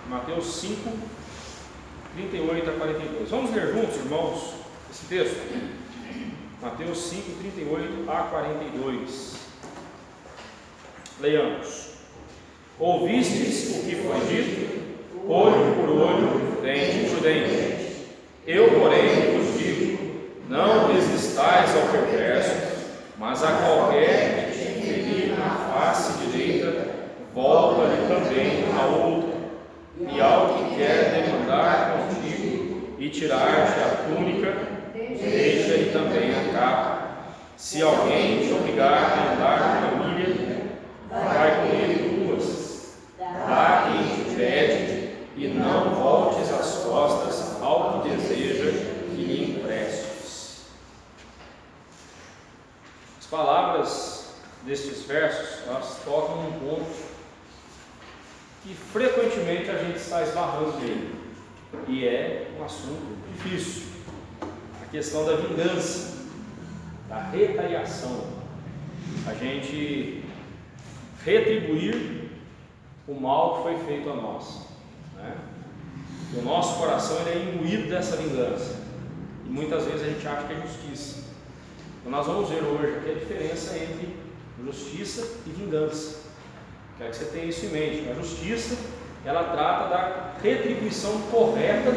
Mateus 5, 38 a 42. Vamos ler juntos, irmãos, esse texto? Mateus 5, 38 a 42. Leiamos. Ouvistes o que foi dito, olho por olho, dente por dente. Eu, porém, vos digo, não resistais ao perverso, mas a qualquer que te ferir na face direita, volta-lhe também a outra. E ao que quer demandar contigo e tirar-te a túnica, deixa-lhe também a capa. Se alguém te obrigar a andar uma milha, vai com ele duas. Dá quem te pede, e não voltes as costas ao que deseja que lhe emprestes. As palavras destes versos, elas tocam num ponto que frequentemente a gente está esbarrando nele, e é um assunto difícil, a questão da vingança, da retaliação, a gente retribuir o mal que foi feito a nós, né? O nosso coração ele é imbuído dessa vingança, e muitas vezes a gente acha que é justiça. Então nós vamos ver hoje aqui a diferença entre justiça e vingança. Quero que você tenha isso em mente. A justiça, ela trata da retribuição correta,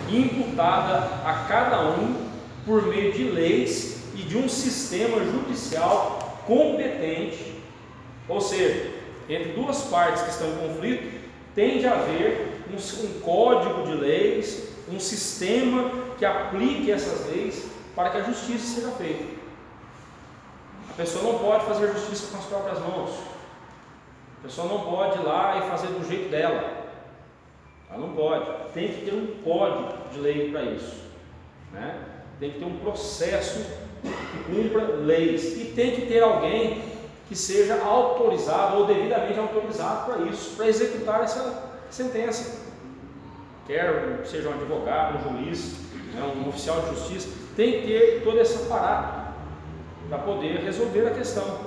imputada a cada um por meio de leis e de um sistema judicial competente. Ou seja, entre duas partes que estão em conflito, tem de haver um código de leis, um sistema que aplique essas leis para que a justiça seja feita. A pessoa não pode fazer justiça com as próprias mãos. A pessoa não pode ir lá e fazer do jeito dela. Ela não pode. Tem que ter um código de lei para isso, né? Tem que ter um processo que cumpra leis. E tem que ter alguém que seja autorizado ou devidamente autorizado para isso, para executar essa sentença. Quer seja um advogado, um juiz, né, um oficial de justiça, tem que ter todo esse aparato para poder resolver a questão.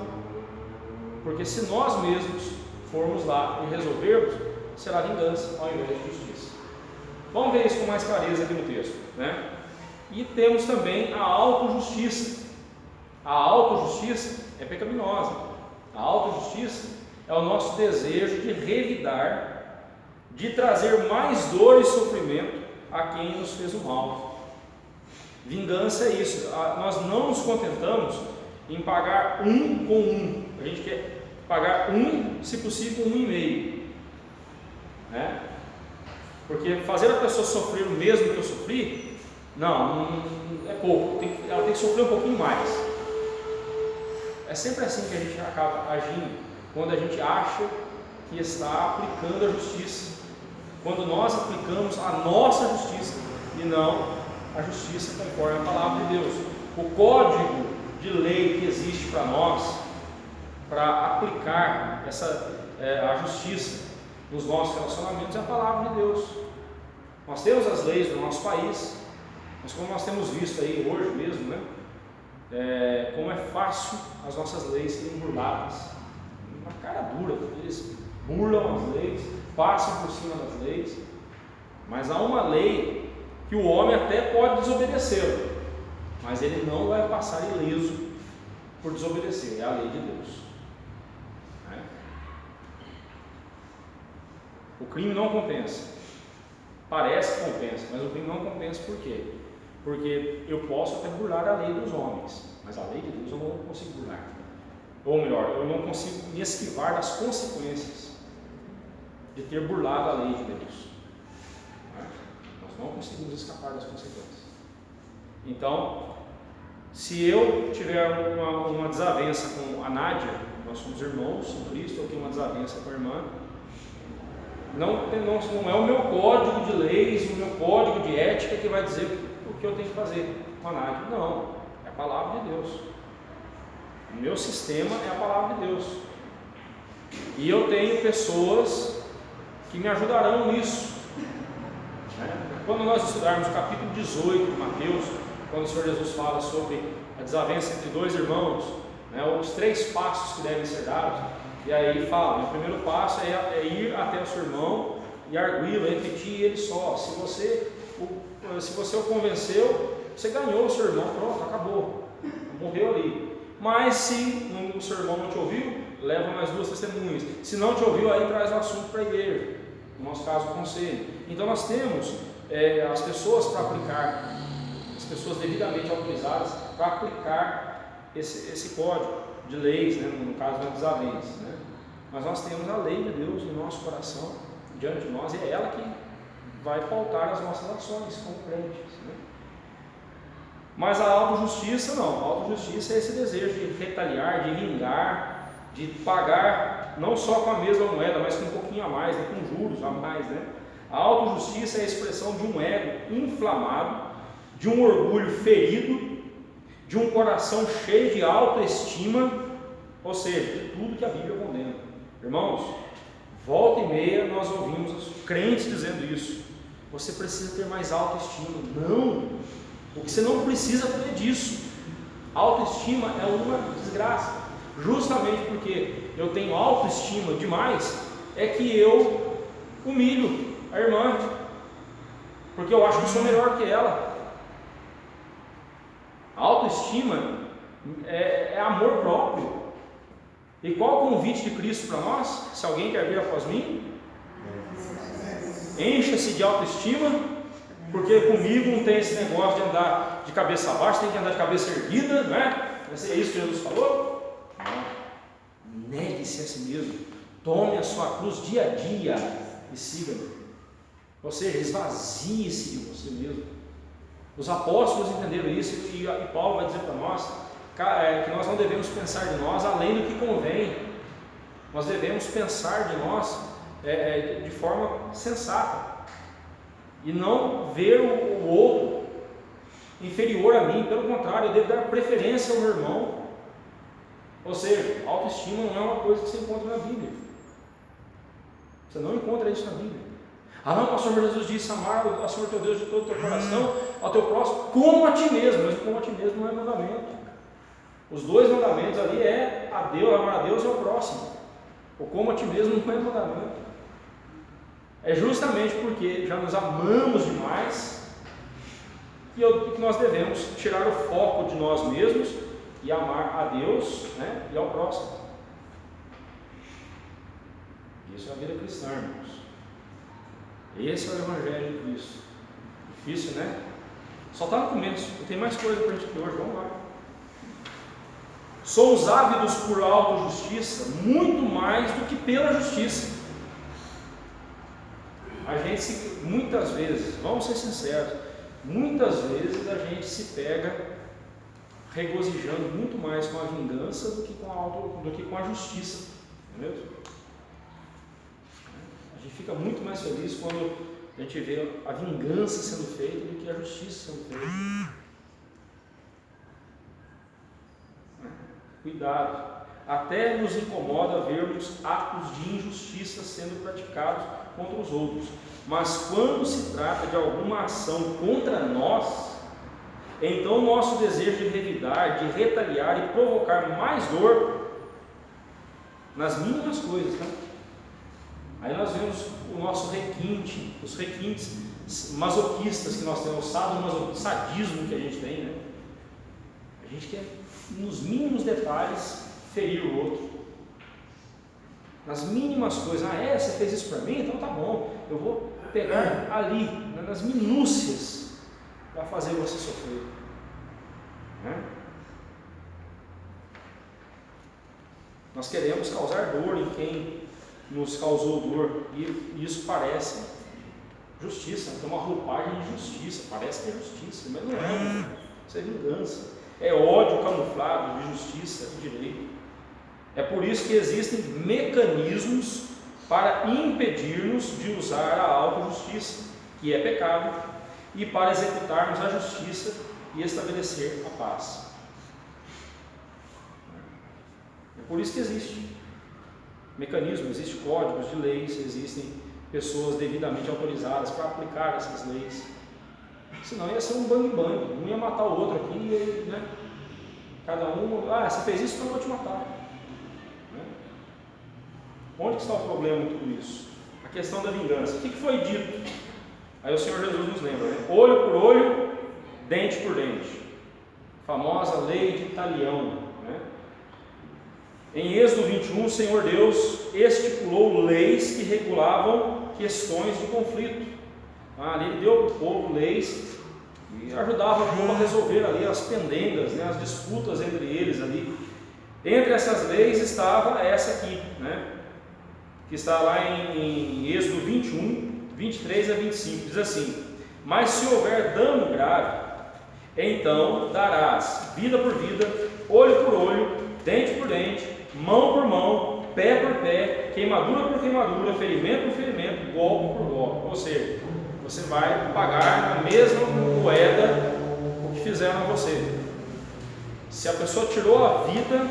Porque se nós mesmos formos lá e resolvermos, será vingança ao invés de justiça. Vamos ver isso com mais clareza aqui no texto, né? E temos também a autojustiça. A autojustiça é pecaminosa. A autojustiça é o nosso desejo de revidar, de trazer mais dor e sofrimento a quem nos fez o mal. Vingança é isso. Nós não nos contentamos em pagar um com um. A gente quer pagar um, se possível, 1,5, né? Porque fazer a pessoa sofrer o mesmo que eu sofri, não é pouco, ela tem que sofrer um pouquinho mais. É sempre assim que a gente acaba agindo, quando a gente acha que está aplicando a justiça, quando nós aplicamos a nossa justiça e não a justiça conforme a palavra de Deus. O código de lei que existe para nós, para aplicar a justiça nos nossos relacionamentos, é a palavra de Deus. Nós temos as leis do nosso país, mas como nós temos visto aí hoje mesmo, né? Como é fácil as nossas leis serem burladas, uma cara dura, eles burlam as leis, passam por cima das leis, mas há uma lei que o homem até pode desobedecer, mas ele não vai passar ileso por desobedecer, é a lei de Deus. O crime não compensa, parece que compensa, mas o crime não compensa. Por quê? Porque eu posso até burlar a lei dos homens, mas a lei de Deus eu não consigo burlar, ou melhor, eu não consigo me esquivar das consequências de ter burlado a lei de Deus. Nós não conseguimos escapar das consequências. Então, se eu tiver uma desavença com a Nádia, nós somos irmãos em Cristo, eu tenho uma desavença com a irmã, não é o meu código de leis, o meu código de ética que vai dizer o que eu tenho que fazer com a Nádia. Não, é a palavra de Deus. O meu sistema é a palavra de Deus. E eu tenho pessoas que me ajudarão nisso. Quando nós estudarmos o capítulo 18 de Mateus, quando o Senhor Jesus fala sobre a desavença entre dois irmãos, os 3 passos que devem ser dados, e aí ele fala, o primeiro passo é ir até o seu irmão e arguí-lo, repetir ele só. Se você o convenceu, você ganhou o seu irmão, pronto, acabou, morreu ali. Mas se o seu irmão não te ouviu, leva mais 2 testemunhas. Se não te ouviu, aí traz o assunto para a igreja, no nosso caso o conselho. Então nós temos as pessoas para aplicar, as pessoas devidamente autorizadas para aplicar esse código de leis, né, no caso das leis, né? Mas nós temos a lei de Deus no nosso coração, diante de nós, e é ela que vai pautar as nossas ações como crentes, né? Mas a autojustiça não. A autojustiça é esse desejo de retaliar, de vingar, de pagar não só com a mesma moeda, mas com um pouquinho a mais, né? Com juros a mais, né? A autojustiça é a expressão de um ego inflamado, de um orgulho ferido, de um coração cheio de autoestima, ou seja, de tudo que a Bíblia condena. Irmãos, volta e meia nós ouvimos os crentes dizendo isso. Você precisa ter mais autoestima. Não! O que você não precisa ter disso. Autoestima é uma desgraça. Justamente porque eu tenho autoestima demais, é que eu humilho a irmã, porque eu acho que sou melhor que ela. A autoestima é amor próprio. E qual o convite de Cristo para nós? Se alguém quer vir após mim, encha-se de autoestima, porque comigo não tem esse negócio de andar de cabeça baixa, tem que andar de cabeça erguida, não é? É isso que Jesus falou? Não. Negue-se a si mesmo, tome a sua cruz dia a dia e siga-me. Ou seja, esvazie-se de você mesmo. Os apóstolos entenderam isso, e Paulo vai dizer para nós que nós não devemos pensar de nós além do que convém. Nós devemos pensar de nós de forma sensata, e não ver o outro inferior a mim. Pelo contrário, eu devo dar preferência ao meu irmão. Ou seja, autoestima não é uma coisa que você encontra na Bíblia. Você não encontra isso na Bíblia. Ah não, pastor, Jesus disse amar ao Senhor teu Deus de todo o teu coração, ao teu próximo como a ti mesmo. Mas como a ti mesmo não é mandamento. Os 2 mandamentos ali é a Deus, amar a Deus e ao próximo. O como a ti mesmo não é mandamento. É justamente porque já nos amamos demais que nós devemos tirar o foco de nós mesmos e amar a Deus, né, e ao próximo. Isso é a vida cristã, irmãos. Esse é o Evangelho de Cristo. Difícil, né? Só está no começo. Tem mais coisa para a gente aqui hoje. Vamos lá. Somos ávidos por autojustiça muito mais do que pela justiça. A gente muitas vezes, vamos ser sinceros, muitas vezes a gente se pega regozijando muito mais com a vingança do que com a justiça, não é mesmo? A gente fica muito mais feliz quando a gente vê a vingança sendo feita do que a justiça sendo feita. Cuidado, até nos incomoda vermos atos de injustiça sendo praticados contra os outros, mas quando se trata de alguma ação contra nós, então nosso desejo de revidar, de retaliar e provocar mais dor nas mínimas coisas, né? Aí nós vemos o nosso requinte, os requintes masoquistas que nós temos, o sadismo que a gente tem, né? A gente quer, nos mínimos detalhes, ferir o outro. Nas mínimas coisas. Você fez isso para mim? Então tá bom, eu vou pegar ali, nas minúcias, para fazer você sofrer, né? Nós queremos causar dor em quem nos causou dor, e isso parece justiça, tem uma roupagem de justiça, parece que é justiça, mas não é. Isso é vingança, é ódio camuflado de justiça e direito. É por isso que existem mecanismos para impedir-nos de usar a autojustiça, que é pecado, e para executarmos a justiça e estabelecer a paz. É por isso que existe mecanismo, existem códigos de leis, existem pessoas devidamente autorizadas para aplicar essas leis. Senão ia ser um bang-bang, um ia matar o outro aqui, né? Cada um, você fez isso, então eu vou te matar. Onde está o problema em tudo isso? questão da vingança. O que foi dito? Aí o Senhor Jesus nos lembra, né? Olho por olho, dente por dente. Famosa lei de Talião, né? Em Êxodo 21, o Senhor Deus estipulou leis que regulavam questões de conflito. Ali Ele deu para o povo leis e ajudava o povo a resolver ali as pendengas, né? As disputas entre eles ali. Entre essas leis estava essa aqui, né? Que está lá em Êxodo 21, 23 a 25. Diz assim: mas se houver dano grave, então darás vida por vida, olho por olho, dente por dente, mão por mão, pé por pé, queimadura por queimadura, ferimento por ferimento, golpe por golpe. Ou seja, você vai pagar na mesma moeda o que fizeram a você. Se a pessoa tirou a vida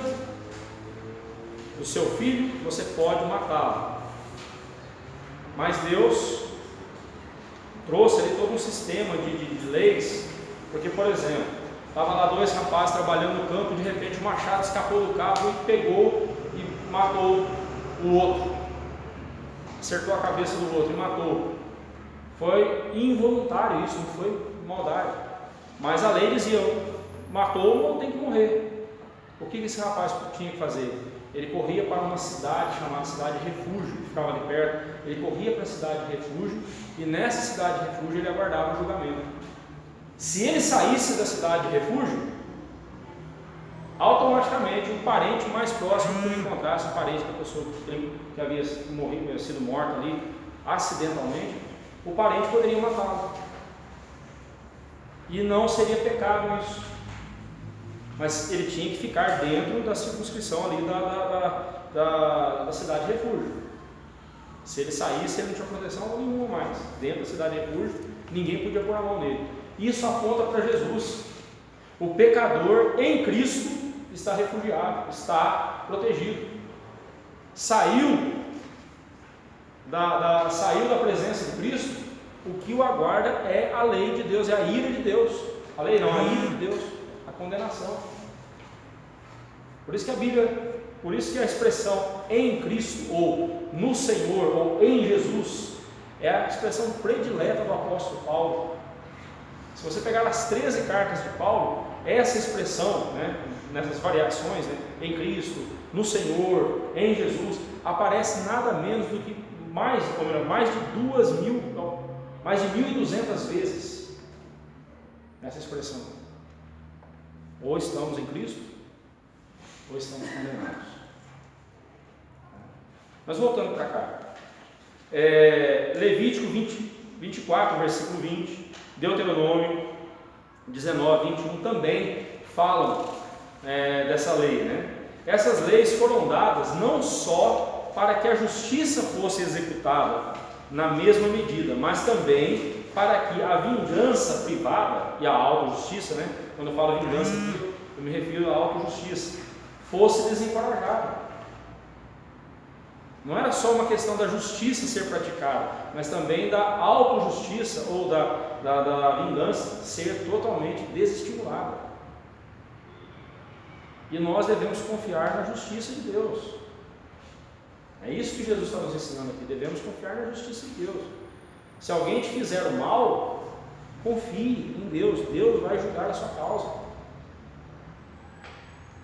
do seu filho, você pode matá-lo. Mas Deus trouxe ali todo um sistema de leis, porque, por exemplo, estava lá dois rapazes trabalhando no campo, de repente o machado escapou do cabo e pegou e matou o outro, acertou a cabeça do outro e matou. Foi involuntário isso, não foi maldade, mas a lei dizia: matou ou tem que morrer. O que esse rapaz tinha que fazer? Ele corria para uma cidade chamada Cidade de Refúgio, que ficava ali perto. Ele corria para a Cidade de Refúgio e nessa Cidade de Refúgio ele aguardava o julgamento. Se ele saísse da Cidade de Refúgio, automaticamente o parente mais próximo que ele encontrasse, o parente da pessoa que havia morrido, sido morta ali acidentalmente, o parente poderia matá-lo. E não seria pecado isso. Mas ele tinha que ficar dentro da circunscrição ali da Cidade de Refúgio. Se ele saísse, ele não tinha proteção nenhuma mais. Dentro da Cidade de Refúgio, ninguém podia pôr a mão nele. Isso aponta para Jesus. O pecador em Cristo está refugiado, está protegido. Saiu da presença de Cristo, o que o aguarda é a lei de Deus, é a ira de Deus. A lei não, a ira de Deus, a condenação. Por isso que a Bíblia, por isso que a expressão em Cristo, ou no Senhor, ou em Jesus, é a expressão predileta do apóstolo Paulo. Se você pegar as 13 cartas de Paulo, essa expressão, né, nessas variações, né, em Cristo, no Senhor, em Jesus, aparece nada menos do que mais de 1.200 vezes essa expressão. Ou estamos em Cristo, ou estamos condenados. Mas voltando para cá, Levítico 24, versículo 20, Deuteronômio 19, 21 também falam dessa lei, né? Essas leis foram dadas não só para que a justiça fosse executada na mesma medida, mas também para que a vingança privada e a autojustiça, né? Quando eu falo vingança aqui, eu me refiro à autojustiça, fosse desencorajada. Não era só uma questão da justiça ser praticada, mas também da autojustiça ou da vingança ser totalmente desestimulada. E nós devemos confiar na justiça de Deus. É isso que Jesus está nos ensinando aqui. Devemos confiar na justiça de Deus. Se alguém te fizer o mal, confie em Deus. Deus vai julgar a sua causa.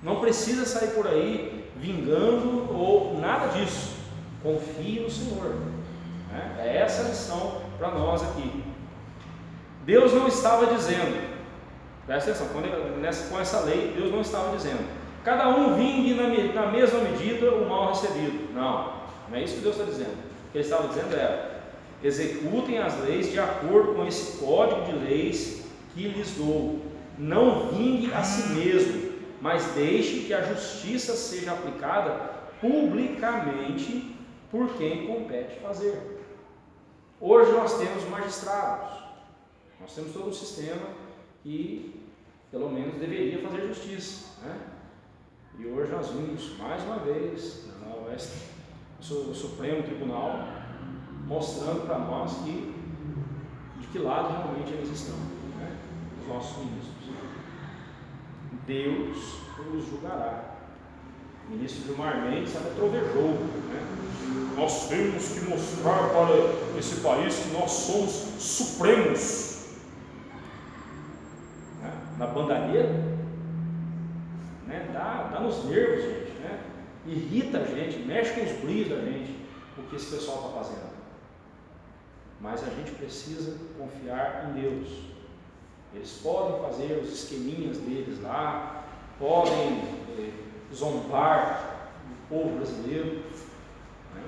Não precisa sair por aí vingando ou nada disso. Confie no Senhor. É essa a lição para nós aqui. Deus não estava dizendo, presta atenção, com essa lei, Deus não estava dizendo: cada um vingue na mesma medida o mal recebido. Não é isso que Deus está dizendo. O que Ele estava dizendo era: executem as leis de acordo com esse código de leis que lhes dou. Não vingue a si mesmo, mas deixe que a justiça seja aplicada publicamente por quem compete fazer. Hoje nós temos magistrados, nós temos todo um sistema que pelo menos deveria fazer justiça, né? E hoje nós vimos mais uma vez o Supremo Tribunal mostrando para nós de que lado realmente eles estão, né? Os nossos ministros. Deus os julgará. O ministro Gilmar Mendes até trovejou, né? Nós temos que mostrar para esse país que nós somos supremos, né? Na bandaneira, né? Dá nos nervos, gente, né? Irrita a gente, mexe com os brilhos da gente, o que esse pessoal está fazendo. Mas a gente precisa confiar em Deus. Eles podem fazer os esqueminhas deles lá, podem zombar do povo brasileiro, né?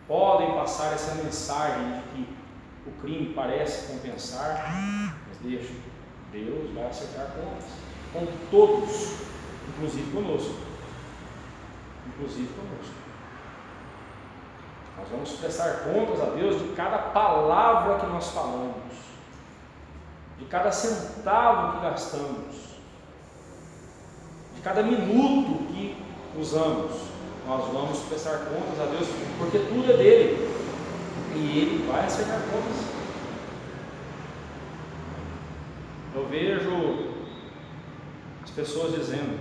Podem passar essa mensagem de que o crime parece compensar, mas deixa, Deus vai acertar contas com todos, inclusive conosco. Nós vamos prestar contas a Deus de cada palavra que nós falamos, de cada centavo que gastamos, de cada minuto que usamos. Nós vamos prestar contas a Deus, porque tudo é dele e ele vai acertar contas. Eu vejo as pessoas dizendo: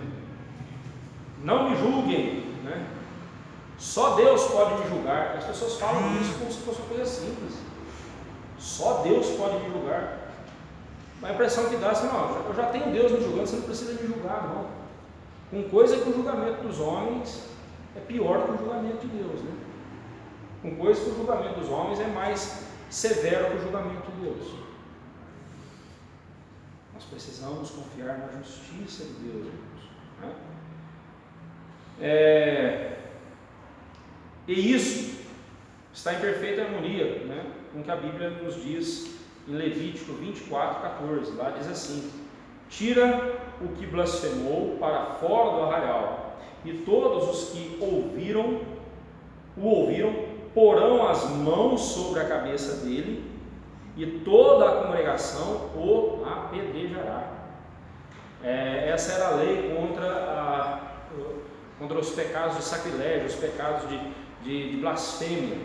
não me julguem, né? Só Deus pode me julgar. As pessoas falam isso como se fosse uma coisa simples. Só Deus pode me julgar. Mas a impressão que dá é assim: não, eu já tenho Deus me julgando, você não precisa me julgar, não. Com coisa que o julgamento dos homens é pior do que o julgamento de Deus, né? Com coisa que o julgamento dos homens é mais severo que o julgamento de Deus. Nós precisamos confiar na justiça de Deus, irmãos, né? E isso está em perfeita harmonia, né, com o que a Bíblia nos diz em Levítico 24:14. Lá diz assim: tira o que blasfemou para fora do arraial, e todos os que o ouviram porão as mãos sobre a cabeça dele, e toda a congregação o apedrejará. Essa era a lei contra os pecados de sacrilégio, os pecados de blasfêmia,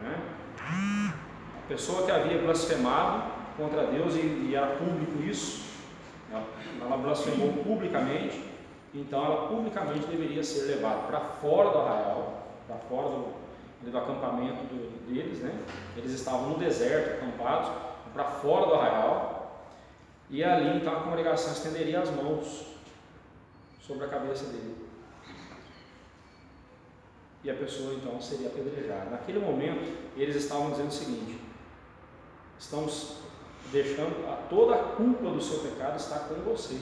né? A pessoa que havia blasfemado contra Deus, e era público isso, ela blasfemou publicamente, então ela publicamente deveria ser levada para fora do arraial, para fora do acampamento deles, né? Eles estavam no deserto, acampados, para fora do arraial, e ali então a congregação estenderia as mãos sobre a cabeça dele, e a pessoa então seria apedrejada. Naquele momento eles estavam dizendo o seguinte: estamos deixando toda a culpa do seu pecado está com você,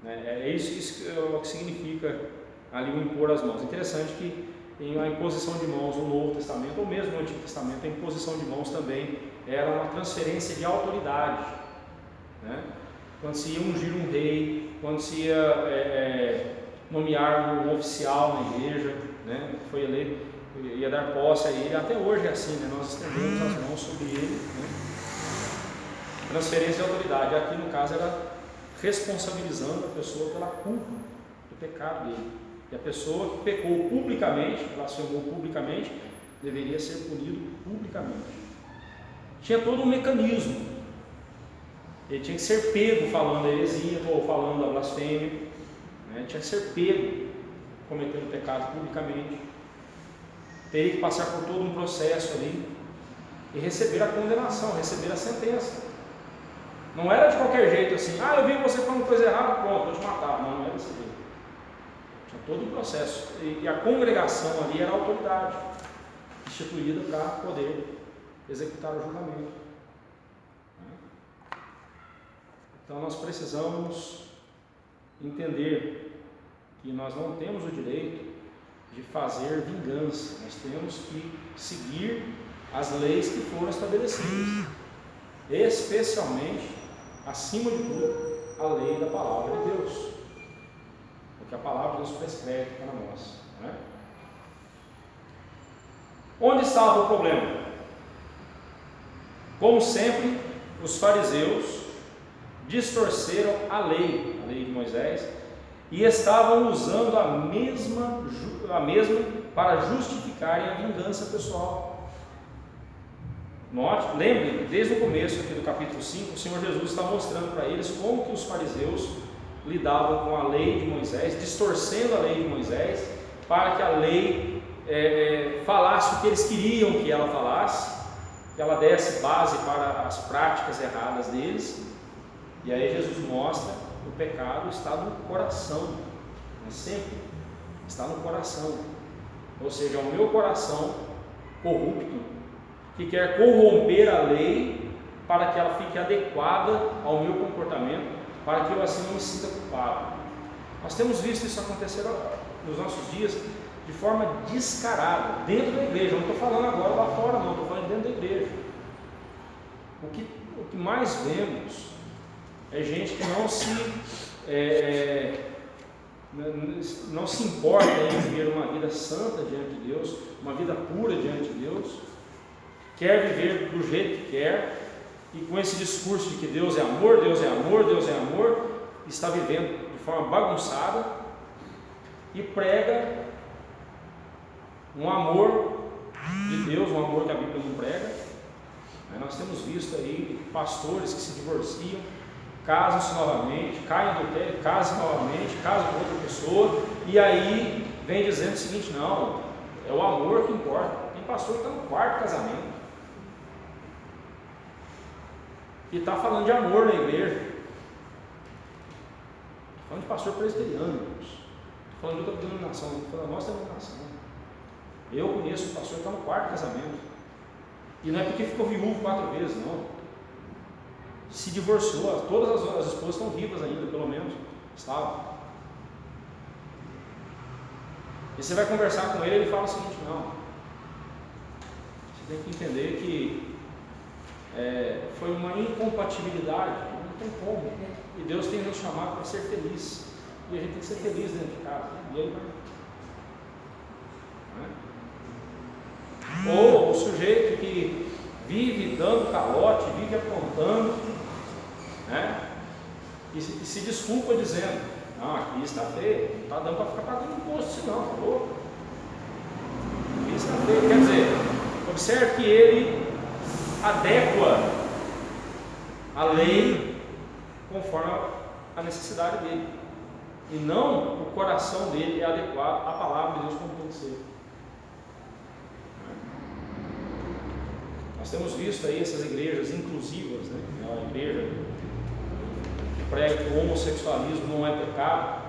né? É isso que significa ali o impor as mãos. Interessante que a imposição de mãos no Novo Testamento, ou mesmo no Antigo Testamento, a imposição de mãos também era uma transferência de autoridade, né? Quando se ia ungir um rei, quando se ia nomear um oficial na igreja, né, foi eleito, ia dar posse a ele. Até hoje é assim, né? Nós estendemos as mãos sobre ele, né? Transferência de autoridade. Aqui no caso era responsabilizando a pessoa pela culpa do pecado dele, e a pessoa que pecou publicamente, blasfemou publicamente, deveria ser punido publicamente. Tinha todo um mecanismo. Ele tinha que ser pego falando a heresia ou falando a blasfêmia, né? Tinha que ser pego cometendo pecado publicamente, teria que passar por todo um processo ali e receber a condenação, receber a sentença. Não era de qualquer jeito assim: eu vi você falando coisa errada, pronto, vou te matar. Não era desse jeito. Tinha todo um processo, e a congregação ali era a autoridade instituída para poder executar o julgamento. Então nós precisamos entender que nós não temos o direito de fazer vingança, nós temos que seguir as leis que foram estabelecidas, especialmente, acima de tudo, a lei da palavra de Deus, porque a palavra de Deus prescreve para nós, né? Onde estava o problema? Como sempre, os fariseus distorceram a lei de Moisés, e estavam usando a mesma para justificarem a vingança pessoal. Note, lembre, desde o começo aqui do capítulo 5, o Senhor Jesus está mostrando para eles como que os fariseus lidavam com a lei de Moisés, distorcendo a lei de Moisés, para que a lei falasse o que eles queriam que ela falasse, que ela desse base para as práticas erradas deles. E aí Jesus mostra que o pecado está no coração, mas sempre está no coração, ou seja, é o meu coração corrupto que quer corromper a lei para que ela fique adequada ao meu comportamento, para que eu assim não me sinta culpado. Nós temos visto isso acontecer nos nossos dias de forma descarada, dentro da igreja. Não estou falando agora lá fora, não, estou falando dentro da igreja. O que mais vemos é gente que não se importa em viver uma vida santa diante de Deus, uma vida pura diante de Deus, quer viver do jeito que quer, e com esse discurso de que Deus é amor, Deus é amor, Deus é amor, está vivendo de forma bagunçada e prega um amor de Deus, um amor que a Bíblia não prega. Nós temos visto aí pastores que se divorciam, casam-se novamente, caem em adultério, casam novamente, casam com outra pessoa, e aí vem dizendo o seguinte: não, é o amor que importa. Tem pastor que está no quarto casamento e está falando de amor na igreja. Estou falando de pastor presbiteriano, estou falando de outra denominação, estou falando da nossa denominação. Eu conheço um pastor que está no quarto casamento, e não é porque ficou viúvo 4 vezes, não. Se divorciou, todas as esposas estão vivas ainda, pelo menos estavam. E você vai conversar com ele, ele fala o seguinte: não, você tem que entender que foi uma incompatibilidade, não tem como, e Deus tem nos chamado para ser feliz, e a gente tem que ser feliz dentro de casa, e ele vai. Ou o sujeito que vive dando calote, vive apontando, e se desculpa dizendo: não, aqui está feio, não está dando para ficar pagando imposto, senão, tá louco? Aqui está feio. Quer dizer, observe que ele adequa a lei conforme a necessidade dele, e não o coração dele é adequado à palavra de Deus como tem que ser. Nós temos visto aí essas igrejas inclusivas, a igreja que prega que o homossexualismo não é pecado,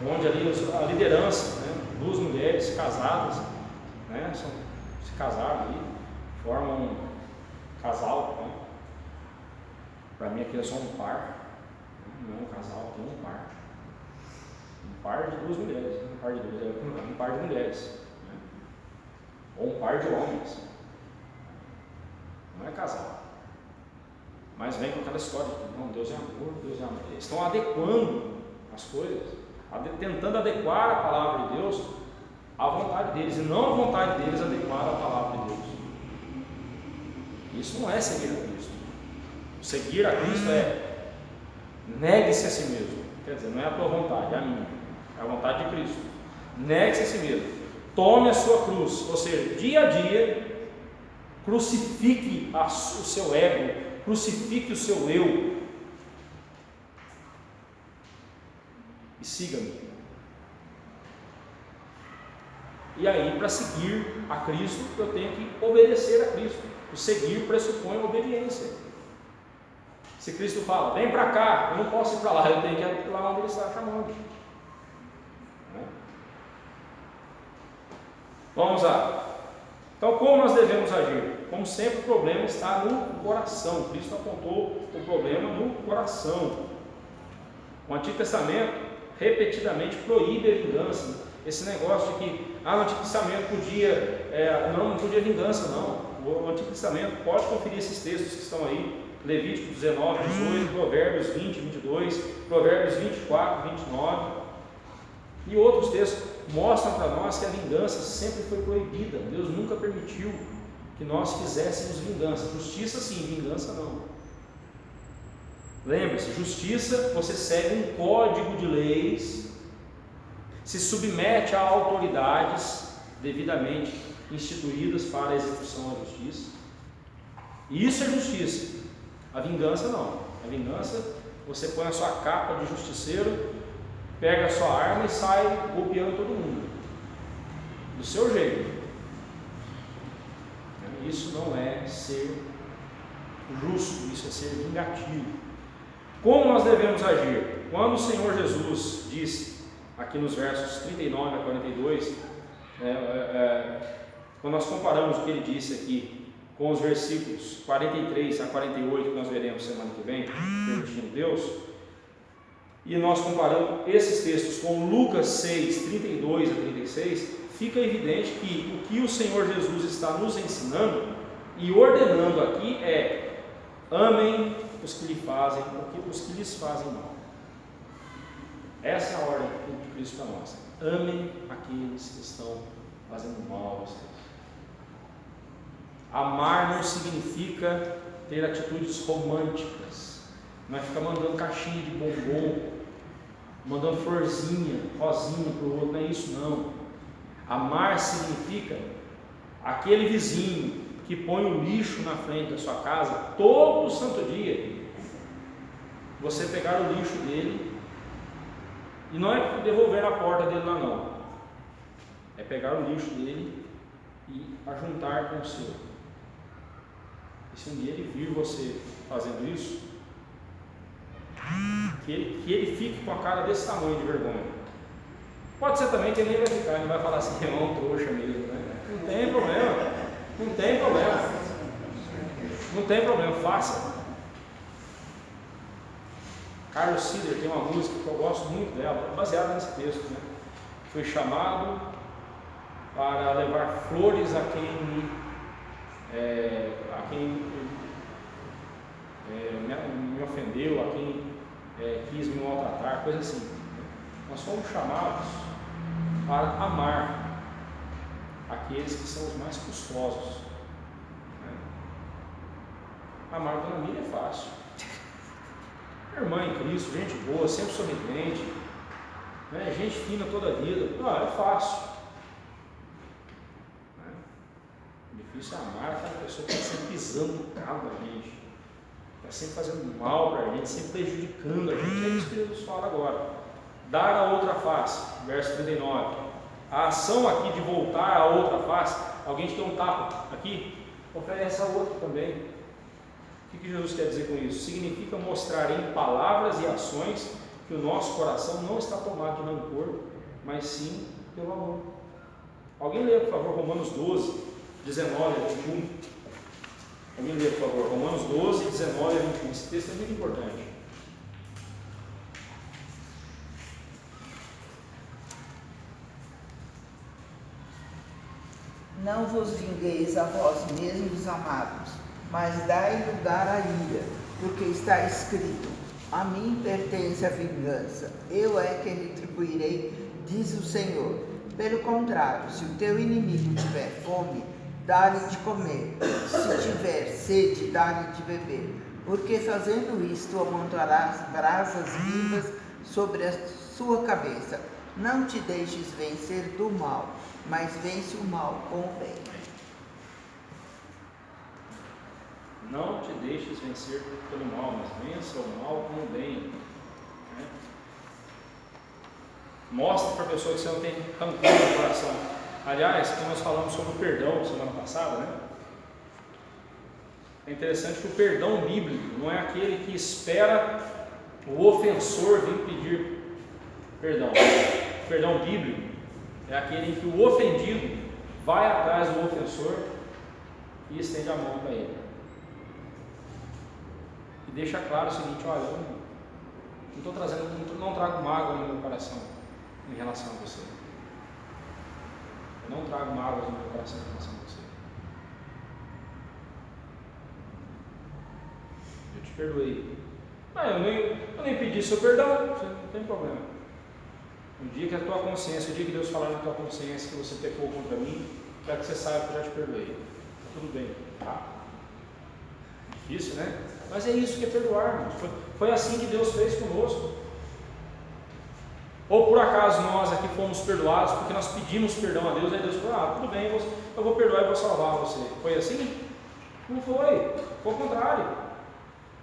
onde ali a liderança, 2 mulheres casadas, se casaram ali, formam um casal. Para mim aqui é só um par, não é um casal, aqui é um par. Um par de 2 mulheres, um par de mulheres, ou um par de homens. Não é casal, mas vem com aquela história de não, Deus é amor, Deus é amor. Eles estão adequando as coisas, tentando adequar a palavra de Deus à vontade deles, e não a vontade deles adequar a palavra de Deus. Isso não é seguir a Cristo. Seguir a Cristo é negue-se a si mesmo, quer dizer, não é a tua vontade, é a minha, é a vontade de Cristo. Negue-se a si mesmo, tome a sua cruz, ou seja, dia a dia crucifique o seu ego, crucifique o seu eu e siga-me. E aí, para seguir a Cristo, eu tenho que obedecer a Cristo. O seguir pressupõe obediência. Se Cristo fala: vem para cá, eu não posso ir para lá, eu tenho que ir lá onde Ele está chamando. Vamos lá. Então, como nós devemos agir? Como sempre, o problema está no coração. Cristo apontou o problema no coração. O Antigo Testamento repetidamente proíbe a vingança. Esse negócio de que no Antigo Testamento não podia vingança, não. O Antigo Testamento, pode conferir esses textos que estão aí: Levítico 19, 18, Provérbios 20, 22, Provérbios 24, 29 e outros textos mostram para nós que a vingança sempre foi proibida. Deus nunca permitiu que nós fizéssemos vingança. Justiça sim, vingança não. Lembre-se, justiça, você segue um código de leis, se submete a autoridades devidamente instituídas para a execução da justiça. Isso é justiça. A vingança não. A vingança você põe a sua capa de justiceiro, pega a sua arma e sai golpeando todo mundo, do seu jeito. Isso não é ser justo, isso é ser vingativo. Como nós devemos agir? Quando o Senhor Jesus disse, aqui nos versos 39 a 42, quando nós comparamos o que ele disse aqui com os versículos 43 a 48, que nós veremos semana que vem, permitindo Deus, e nós comparamos esses textos com Lucas 6, 32 a 36, fica evidente que o que o Senhor Jesus está nos ensinando e ordenando aqui é: amem os que lhes fazem mal. Essa é a ordem de Cristo para nós. Amem aqueles que estão fazendo mal a vocês. Amar não significa ter atitudes românticas, não é ficar mandando caixinha de bombom, mandando florzinha, rosinha para o outro, não é isso não. Amar significa aquele vizinho que põe o lixo na frente da sua casa todo santo dia, você pegar o lixo dele, e não é devolver na porta dele lá não, é pegar o lixo dele e ajuntar com o seu. E se um dia ele vir você fazendo isso, que ele fique com a cara desse tamanho de vergonha. Pode ser também que ele nem vai ficar, ele vai falar assim, é um trouxa mesmo, né? Não tem problema, não tem problema, não tem problema, faça. Carlos Sider tem uma música que eu gosto muito dela, baseada nesse texto, né? Foi chamado para levar flores a quem me ofendeu, a quem quis me maltratar, coisa assim. Nós fomos chamados para amar aqueles que são os mais custosos. Amar Dona Miriam é fácil. Irmã em Cristo, gente boa, sempre sorridente, gente fina toda a vida. É fácil. Difícil é amar aquela pessoa que está sempre pisando no carro da gente, está sempre fazendo mal para a gente, sempre prejudicando a gente. É isso que Jesus fala agora. Dar a outra face, verso 39. A ação aqui de voltar a outra face, alguém te deu um tapa aqui, oferece a outra também. O que Jesus quer dizer com isso? Significa mostrar em palavras e ações que o nosso coração não está tomado de rancor, mas sim pelo amor. Alguém lê, por favor, Romanos 12, 19 a 21. Alguém lê, por favor, Romanos 12, 19 a 21. Esse texto é muito importante. Não vos vingueis a vós mesmos, amados, mas dai lugar à ira, porque está escrito: a mim pertence a vingança, eu é que retribuirei, diz o Senhor. Pelo contrário, se o teu inimigo tiver fome, dá-lhe de comer, se tiver sede, dá-lhe de beber, porque fazendo isto amontoarás brasas vivas sobre a sua cabeça. Não te deixes vencer do mal, mas vence o mal com o bem. Não te deixes vencer pelo mal, mas vença o mal com o bem. Mostra para a pessoa que você não tem rancor no coração. Aliás, como nós falamos sobre o perdão semana passada, é interessante que o perdão bíblico não é aquele que espera o ofensor vir pedir perdão. O perdão bíblico é aquele em que o ofendido vai atrás do ofensor e estende a mão para ele. E deixa claro o seguinte: olha, eu não trago mágoa no meu coração em relação a você. Eu não trago mágoas no meu coração em relação a você. Eu te perdoei. Eu nem pedi seu perdão, você não tem problema. Um dia que a tua consciência, o dia que Deus falar na tua consciência que você pecou contra mim, para que você saiba que eu já te perdoei. Tá tudo bem, tá? Difícil, né? Mas é isso que é perdoar, irmãos. Foi assim que Deus fez conosco. Ou por acaso nós aqui fomos perdoados porque nós pedimos perdão a Deus, aí Deus falou: tudo bem, eu vou perdoar e vou salvar você. Foi assim? Não foi. Foi o contrário.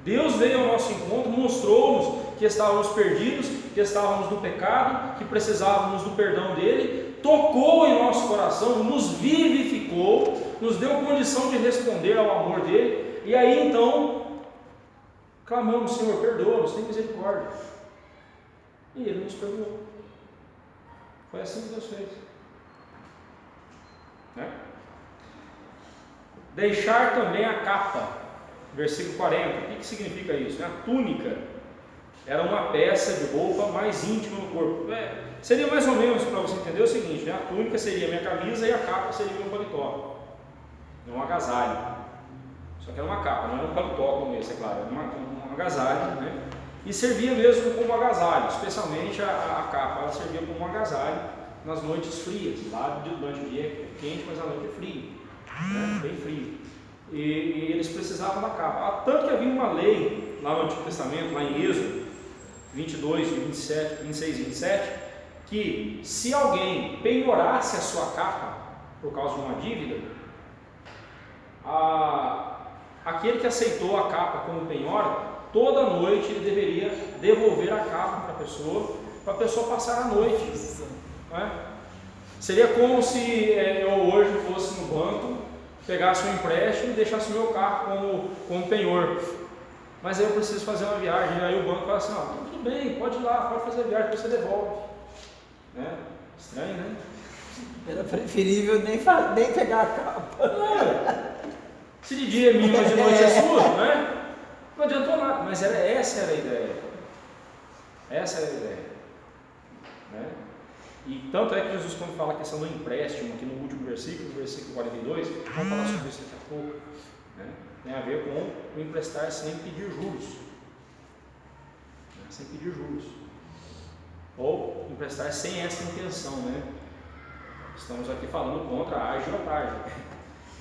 Deus veio ao nosso encontro, mostrou-nos que estávamos perdidos, que estávamos no pecado, que precisávamos do perdão dele, tocou em nosso coração, nos vivificou, nos deu condição de responder ao amor dele, e aí então clamamos: Senhor, perdoa-nos, tem misericórdia. E ele nos perdoou. Foi assim que Deus fez. Né? Deixar também a capa, versículo 40. O que significa isso? A túnica era uma peça de roupa mais íntima no corpo. Seria mais ou menos, para você entender, o seguinte, né? A túnica seria minha camisa e a capa seria meu paletó. É um agasalho. Só que era uma capa, não era um paletó como esse, é claro. Era um agasalho, né? E servia mesmo como agasalho, especialmente a capa. Ela servia como um agasalho nas noites frias. Lá durante o dia é quente, mas a noite é frio, né? Bem frio. E eles precisavam da capa. Tanto que havia uma lei lá no Antigo Testamento, lá em Êxodo 22, 27, 26 e 27, que se alguém penhorasse a sua capa por causa de uma dívida, aquele que aceitou a capa como penhora, toda noite ele deveria devolver a capa para a pessoa passar a noite. Né? Seria como se eu hoje fosse no banco, pegasse um empréstimo e deixasse o meu carro como penhor. Mas aí eu preciso fazer uma viagem, aí o banco fala assim: tudo bem, pode ir lá, pode fazer a viagem, você devolve. Né? Estranho, né? Era preferível nem pegar a capa. Se de dia é minha, mas de noite é sua, né? Não adiantou nada, mas essa era a ideia. Essa era a ideia. Né? E tanto é que Jesus, quando fala a questão do empréstimo, aqui no último versículo, no versículo 42, vamos falar sobre isso daqui a pouco, né? Tem a ver com o emprestar sem pedir juros. Né? Sem pedir juros. Ou emprestar sem essa intenção, né? Estamos aqui falando contra a agiotagem.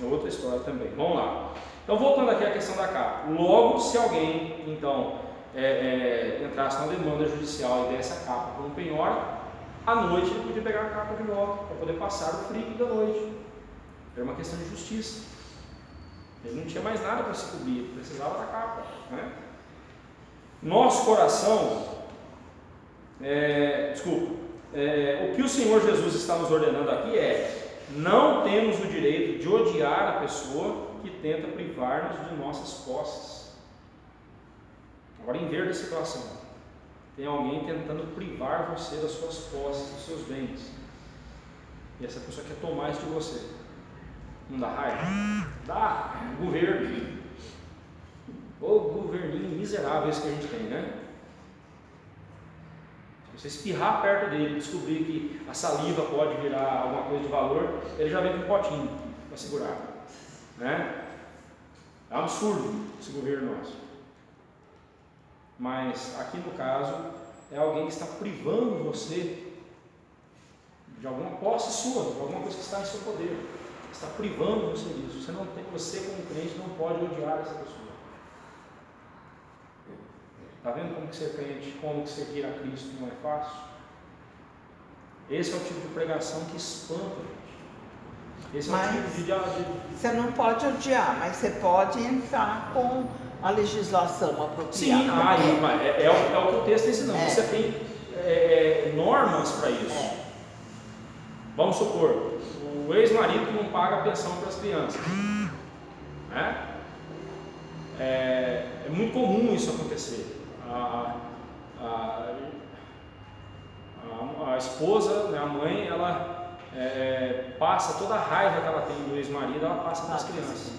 É outra história também. Vamos lá. Então, voltando aqui à questão da capa. Logo, se alguém, então, entrasse na demanda judicial e desse a capa por um penhora, à noite ele podia pegar a capa de volta, para poder passar o frio da noite. Era uma questão de justiça. Ele não tinha mais nada para se cobrir, ele precisava da capa. Né? Nosso coração, o que o Senhor Jesus está nos ordenando aqui não temos o direito de odiar a pessoa que tenta privar-nos de nossas posses. Agora inverta a situação. Tem alguém tentando privar você das suas posses, dos seus bens. E essa pessoa quer tomar isso de você. Não dá raiva? Dá. Governo. Ô governinho miserável esse que a gente tem, né? Se você espirrar perto dele e descobrir que a saliva pode virar alguma coisa de valor, ele já vem com um potinho para segurar. Né? É um absurdo esse governo nosso. Mas aqui no caso é alguém que está privando você de alguma posse sua, de alguma coisa que está em seu poder. Está privando você disso. Você como crente não pode odiar essa pessoa. Está vendo como que ser crente, como que seguir a Cristo não é fácil? Esse é o tipo de pregação que espanta, gente. Esse é o tipo de... Você não pode odiar, mas você pode entrar com a legislação apropriada. Sim, é o que o texto está ensinando. Você tem normas para isso. Vamos supor, o ex-marido não paga a pensão para as crianças. Né? É muito comum isso acontecer. A esposa, né, a mãe, ela passa toda a raiva que ela tem do ex-marido, ela passa para as crianças.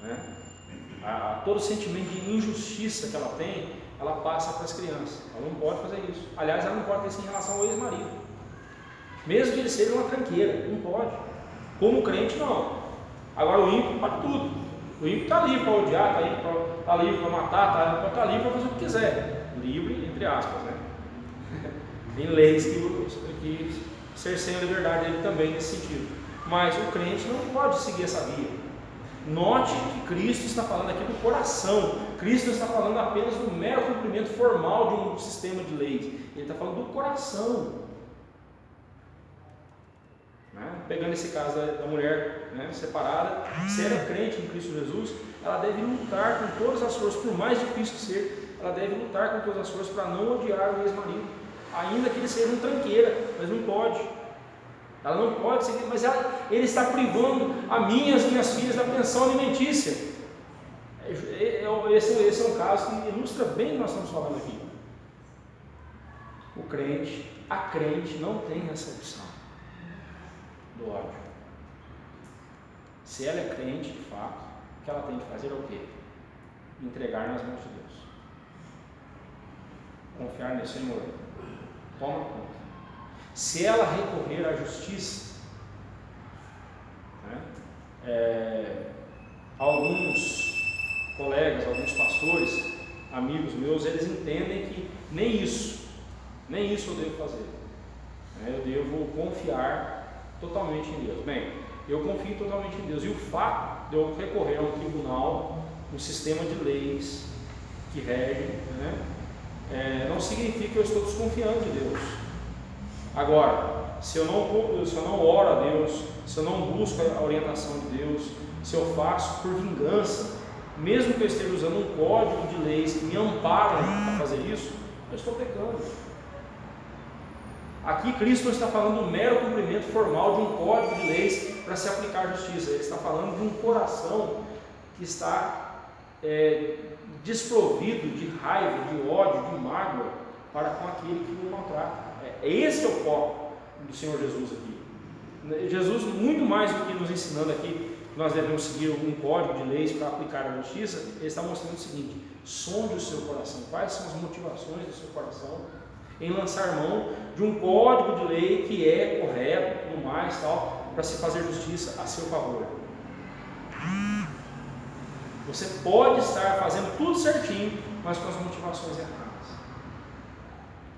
Né? Todo o sentimento de injustiça que ela tem, ela passa para as crianças. Ela não pode fazer isso. Aliás, ela não pode ter isso em relação ao ex-marido. Mesmo que ele seja uma tranqueira, não pode. Como crente, não. Agora o ímpio pode tudo. O ímpio está livre para odiar, está livre para matar, está livre para fazer o que quiser. Livre, entre aspas, né? Tem leis que cerceiam a liberdade dele também nesse sentido. Mas o crente não pode seguir essa via. Note que Cristo está falando aqui do coração. Cristo não está falando apenas do mero cumprimento formal de um sistema de leis. Ele está falando do coração. Né? Pegando esse caso da mulher, né, separada, se ela é crente em Cristo Jesus, ela deve lutar com todas as forças, por mais difícil que seja, ela deve lutar com todas as forças para não odiar o ex-marido, ainda que ele seja um tranqueira, mas não pode. Ela não pode seguir, mas ele está privando a mim e as minhas filhas da pensão alimentícia. Esse é um caso que ilustra bem o que nós estamos falando aqui. A crente não tem essa opção do ódio. Se ela é crente, de fato, o que ela tem que fazer é o quê? Entregar nas mãos de Deus. Confiar nesse Senhor. Toma conta. Se ela recorrer à justiça, né, alguns colegas, alguns pastores, amigos meus, eles entendem que nem isso eu devo fazer. Eu devo confiar totalmente em Deus. Bem, eu confio totalmente em Deus. E o fato de eu recorrer a um tribunal, um sistema de leis que regem, né, não significa que eu estou desconfiando de Deus. Agora, se eu não oro a Deus, se eu não busco a orientação de Deus, se eu faço por vingança, mesmo que eu esteja usando um código de leis que me amparam a fazer isso, eu estou pecando. Aqui Cristo não está falando do mero cumprimento formal de um código de leis para se aplicar a justiça. Ele está falando de um coração que está desprovido de raiva, de ódio, de mágoa para com aquele que o maltrata. Esse é o foco do Senhor Jesus aqui. Jesus, muito mais do que nos ensinando aqui que nós devemos seguir um código de leis para aplicar a justiça, ele está mostrando o seguinte: sonde o seu coração. Quais são as motivações do seu coração em lançar mão de um código de lei que é correto, tudo mais, tal, para se fazer justiça a seu favor. Você pode estar fazendo tudo certinho, mas com as motivações erradas.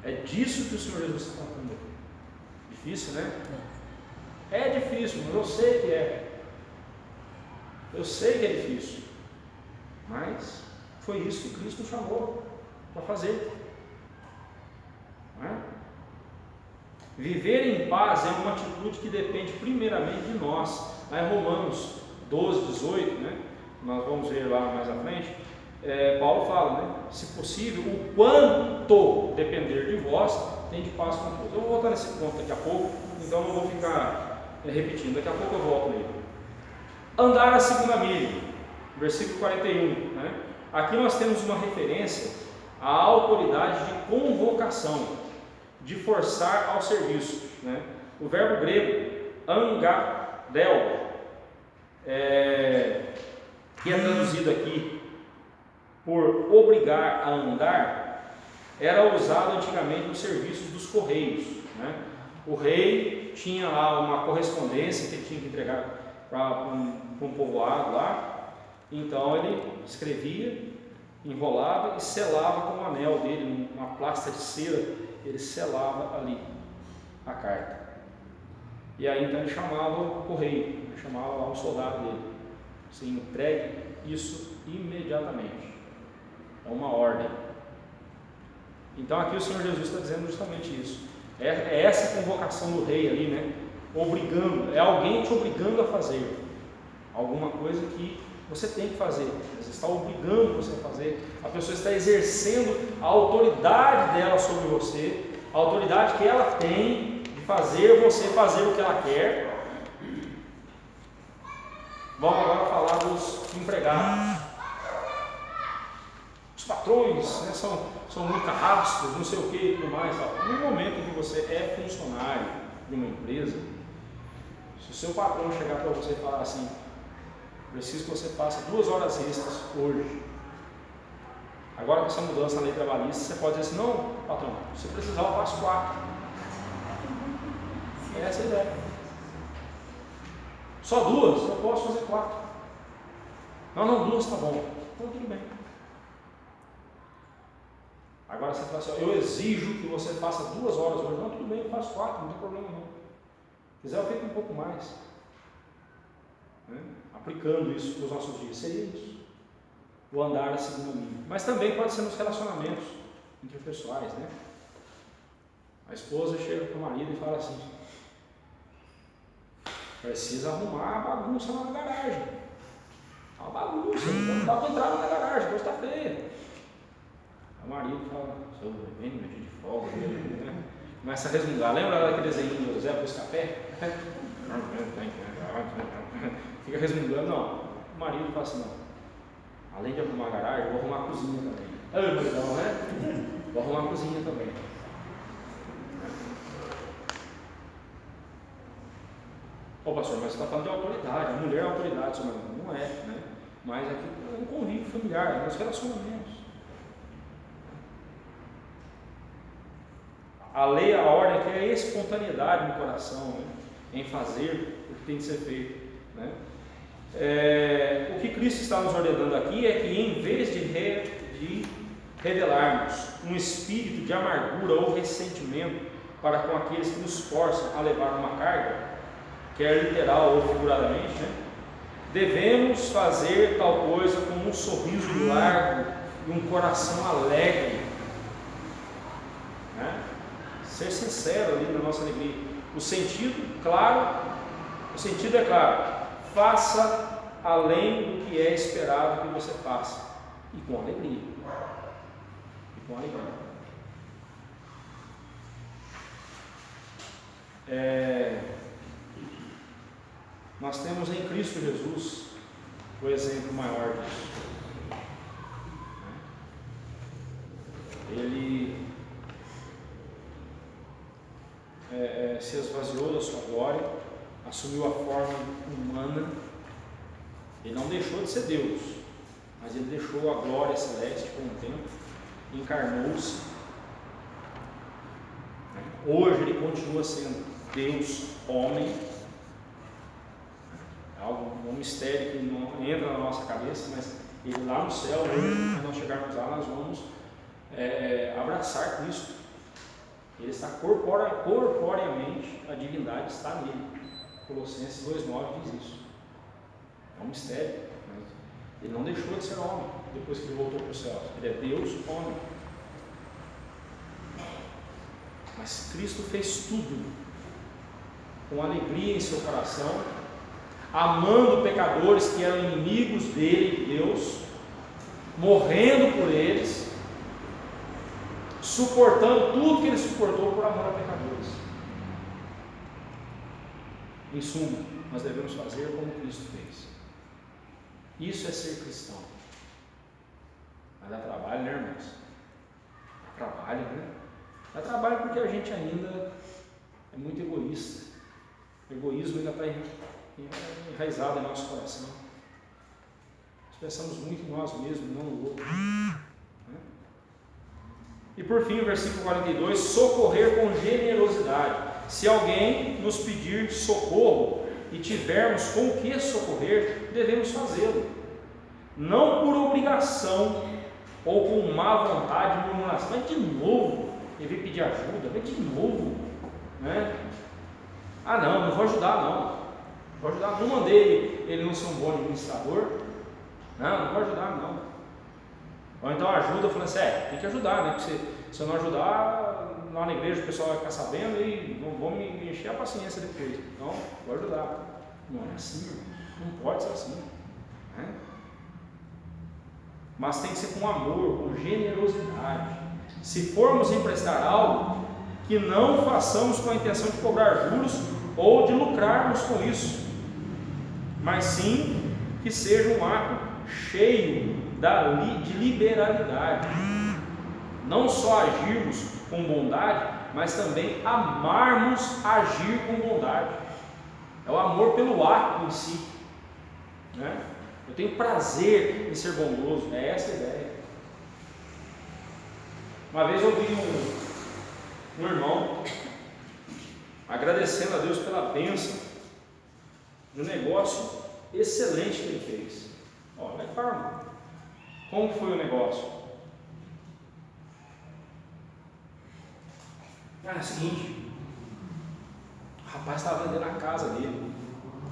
É disso que o Senhor Jesus está falando aqui. Difícil, né? É difícil, mas eu sei que é. Eu sei que é difícil. Mas foi isso que Cristo nos chamou para fazer. Não é? Viver em paz é uma atitude que depende primeiramente de nós. Lá em Romanos 12, 18, né? Nós vamos ver lá mais à frente. Paulo fala, né? Se possível, o quanto depender de vós, tem de paz com todos. Eu vou voltar nesse ponto daqui a pouco, então eu não vou ficar repetindo. Daqui a pouco eu volto nele. Andar a segunda milha, versículo 41. Né? Aqui nós temos uma referência à autoridade de convocação, de forçar ao serviço. Né? O verbo grego angadel, que é traduzido aqui por obrigar a andar, era usado antigamente nos serviços dos correios. Né? O rei tinha lá uma correspondência que ele tinha que entregar para um povoado lá, então ele escrevia, enrolava e selava com o anel dele, uma plasta de cera, ele selava ali a carta. E aí então ele chamava o correio, ele chamava lá um soldado dele: você entregue isso imediatamente. É uma ordem. Então aqui o Senhor Jesus está dizendo justamente isso. É essa convocação do rei ali, né? Obrigando, é alguém te obrigando a fazer alguma coisa que você tem que fazer. Ele está obrigando você a fazer. A pessoa está exercendo a autoridade dela sobre você, a autoridade que ela tem de fazer você fazer o que ela quer. Vamos agora falar dos empregados. Os patrões, né, são muito carrascos, não sei o que e tudo mais. No momento em que você é funcionário de uma empresa, se o seu patrão chegar para você e falar assim: preciso que você faça 2 horas extras hoje. Agora com essa mudança na lei trabalhista, você pode dizer assim: não, patrão, se precisar eu faço 4. Essa é a ideia. Só 2? Eu posso fazer 4. Não, 2 tá bom. Então tudo bem. Agora você fala assim: eu exijo que você faça 2 horas hoje. Não, tudo bem, eu faço 4, não tem problema não. Se quiser eu fico um pouco mais. Né? Aplicando isso para os nossos dias, seria isso. O andar a segunda milha. Mas também pode ser nos relacionamentos interpessoais, né? A esposa chega para o marido e fala assim: Precisa arrumar a bagunça lá na garagem. A bagunça, não dá para entrar na garagem, a coisa está feia. O marido fala, seu bem, meu dia de folga, né? Começa a resmungar. Lembra daquele desenho do José Buscapé? Fica resmungando, não. O marido fala assim, não. Além de arrumar a garagem, vou arrumar a cozinha também. Não, né? Vou arrumar a cozinha também. Ô pastor, mas você está falando de autoridade, a mulher é autoridade, não é, né? Mas aqui é um convívio familiar, nos relacionamentos. A lei, a ordem aqui é a espontaneidade no coração, né? Em fazer o que tem que ser feito, né? O que Cristo está nos ordenando aqui é que em vez de revelarmos um espírito de amargura ou ressentimento para com aqueles que nos forçam a levar uma carga, quer literal ou figuradamente, né? Devemos fazer tal coisa com um sorriso largo e um coração alegre, né? Ser sincero ali na nossa alegria. O sentido é claro, faça além do que é esperado que você faça, e com alegria. Nós temos em Cristo Jesus o exemplo maior disso. Ele se esvaziou da sua glória, assumiu a forma humana. Ele não deixou de ser Deus, mas ele deixou a glória celeste por um tempo, encarnou-se. Hoje ele continua sendo Deus, homem. É um mistério que não entra na nossa cabeça, mas ele lá no céu, hoje, quando nós chegarmos lá, nós vamos abraçar Cristo. Ele está corporeamente, a divindade está nele. Colossenses 2,9 diz isso. É um mistério, mas ele não deixou de ser homem depois que ele voltou para o céu. Ele é Deus, homem. Mas Cristo fez tudo com alegria em seu coração, amando pecadores que eram inimigos dele, Deus, morrendo por eles, suportando tudo que ele suportou por amor a pecadores. Em suma, nós devemos fazer como Cristo fez. Isso é ser cristão. Mas dá trabalho, né, irmãos? Dá trabalho, né? Dá trabalho porque a gente ainda é muito egoísta. O egoísmo ainda está enraizado em nosso coração. Nós pensamos muito em nós mesmos, não no outro. E por fim, o versículo 42, socorrer com generosidade. Se alguém nos pedir socorro e tivermos com o que socorrer, devemos fazê-lo. Não por obrigação ou com má vontade e murmuração. Mas de novo, ele veio pedir ajuda, mas de novo, né? Não vou ajudar não. Vou ajudar, não mandei ele não ser um bom administrador. Não vou ajudar não. Ou então ajuda falando assim, tem que ajudar, né? Porque se eu não ajudar, lá na igreja o pessoal vai ficar sabendo e vão me encher a paciência depois. Então, vou ajudar. Não é assim, não pode ser assim, né? Mas tem que ser com amor, com generosidade. Se formos emprestar algo, que não façamos com a intenção de cobrar juros ou de lucrarmos com isso, mas sim que seja um ato cheio de liberalidade. Não só agirmos com bondade, mas também amarmos agir com bondade. É o amor pelo ato em si, né? Eu tenho prazer em ser bondoso, é essa a ideia. Uma vez eu ouvi um irmão agradecendo a Deus pela bênção de um negócio excelente que ele fez. Olha, calma. Como foi o negócio? É o seguinte, o rapaz estava vendendo a casa dele,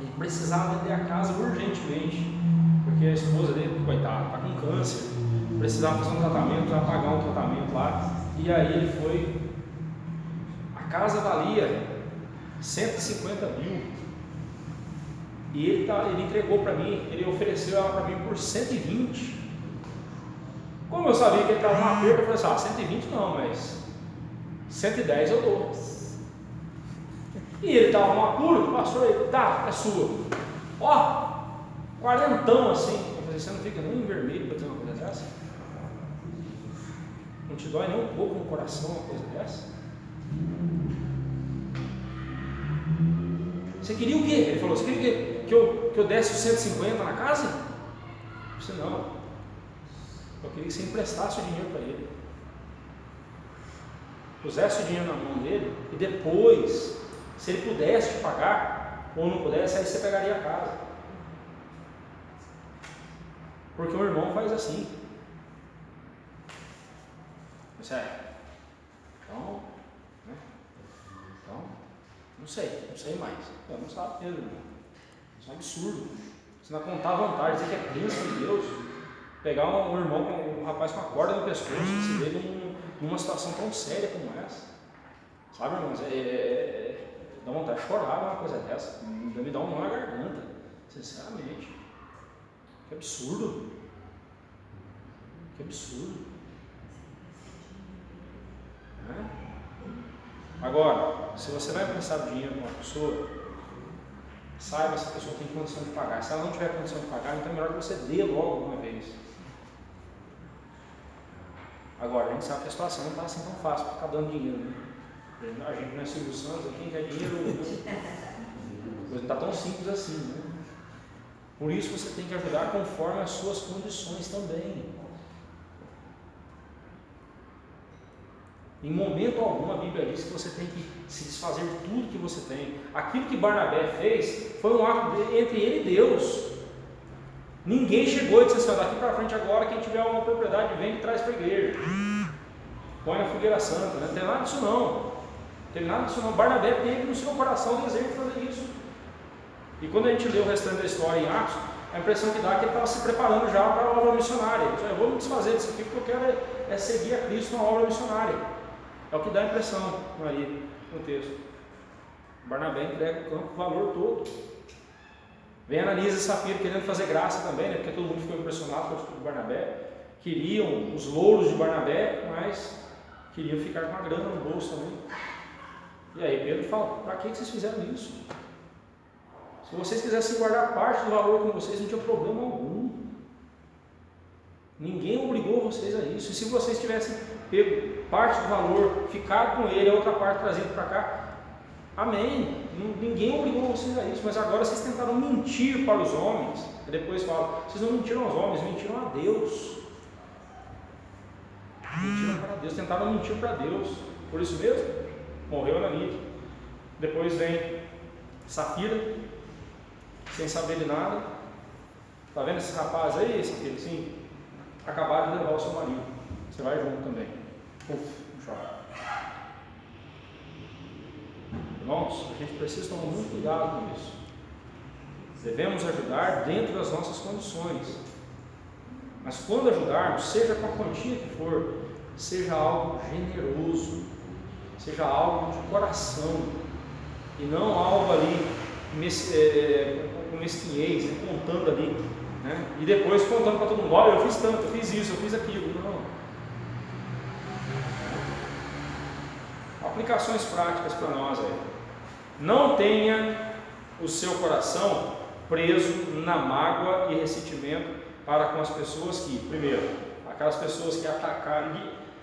ele precisava vender a casa urgentemente, porque a esposa dele, coitada, está com câncer, precisava fazer um tratamento, precisava pagar um tratamento lá, e aí ele foi, a casa valia 150 mil, E ele entregou para mim, ele ofereceu ela para mim por 120. Como eu sabia que ele estava numa perda, eu falei assim, 120 não, mas 110 eu dou. E ele estava num apuro, pastor, ele, tá, é sua. Ó, quarentão assim. Eu falei, você não fica nem vermelho para ter uma coisa dessa? Não te dói nem um pouco no coração uma coisa dessa? Você queria o quê? Ele falou, você queria o quê? Que eu desse os 150 na casa? Eu disse, não. Eu queria que você emprestasse o dinheiro para ele. Pusesse o dinheiro na mão dele e depois, se ele pudesse te pagar ou não pudesse, aí você pegaria a casa. Porque o irmão faz assim. Sério. Então, né? Então, não sei mais. Eu não sabe mesmo, irmão. Isso é um absurdo. Você não contar vantagem, dizer que é bênção de Deus. Pegar um irmão, um rapaz com a corda no pescoço, se ver numa situação tão séria como essa. Sabe, irmãos? Dá vontade de chorar uma coisa dessa. Me dá um nó na garganta. Sinceramente. Que absurdo. Que absurdo. Agora, se você vai emprestar dinheiro para uma pessoa, saiba se a pessoa tem condição de pagar. Se ela não tiver condição de pagar, então é melhor que você dê logo uma vez. Agora, a gente sabe que a situação não está assim tão fácil para ficar dando dinheiro, né? A gente não é Silvio Santos, quem quer dinheiro, não está tão simples assim, né? Por isso você tem que ajudar conforme as suas condições também. Em momento algum a Bíblia diz que você tem que se desfazer de tudo que você tem. Aquilo que Barnabé fez foi um ato entre ele e Deus. Ninguém chegou e disse assim, daqui para frente agora, quem tiver uma propriedade vem e traz para a igreja. Põe na fogueira santa, né? Não tem nada disso não. Não tem nada disso não. Barnabé teve no seu coração o desejo de fazer isso. E quando a gente lê o restante da história em Atos, a impressão que dá é que ele estava se preparando já para a obra missionária. Ele disse, eu vou me desfazer disso aqui porque eu quero é seguir a Cristo na obra missionária. É o que dá a impressão ali no texto. Barnabé entrega o campo, o valor todo. Vem Ananias e Safira querendo fazer graça também, né? Porque todo mundo ficou impressionado com o estudo de Barnabé. Queriam os louros de Barnabé, mas queriam ficar com a grana no bolso também. E aí Pedro fala, para que vocês fizeram isso? Se vocês quisessem guardar parte do valor com vocês, não tinha problema algum. Ninguém obrigou vocês a isso. E se vocês tivessem pego parte do valor, ficado com ele, a outra parte trazido para cá, amém. Ninguém obrigou vocês a isso. Mas agora vocês tentaram mentir para os homens. E depois falam, vocês não mentiram aos homens, mentiram a Deus. Mentiram para Deus, tentaram mentir para Deus. Por isso mesmo, morreu Ananias. Depois vem Safira, sem saber de nada. Está vendo esses rapazes aí, Safira? Sim. Acabaram de levar o seu marido. Você vai junto também. Um choque. Irmãos, a gente precisa tomar muito cuidado com isso. Devemos ajudar dentro das nossas condições. Mas quando ajudarmos, seja com a quantia que for, seja algo generoso, seja algo de coração, e não algo ali com mesquinhez, contando ali, né? E depois contando para todo mundo, olha, eu fiz tanto, eu fiz isso, eu fiz aquilo. Não. Aplicações práticas para nós aí. Não tenha o seu coração preso na mágoa e ressentimento para com as pessoas que, primeiro, aquelas pessoas que